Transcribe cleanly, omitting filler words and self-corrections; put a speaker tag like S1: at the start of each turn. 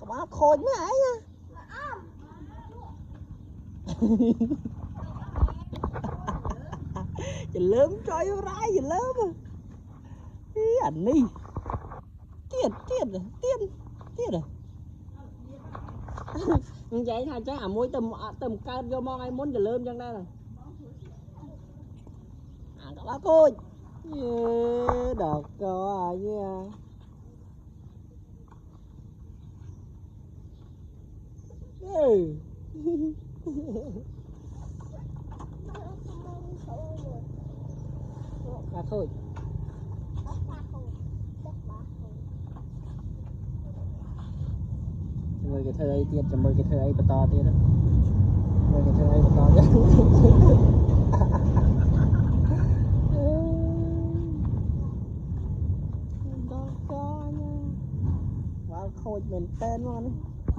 S1: các bạn khôi mới ấy nha chỉ lớn trói rái chỉ lớn ý ảnh đi tiền rồi vậy thay chắc môi tầm cao vô mong ai muốn chỉ lớn chẳng đây này các bác ơi đợt co nha thôi mời cái thơ ấy tiết cho mời cái thơ ấy to tiết đó mời cái thơ ấy to tiết đó có nha wow khôi mình tên luôn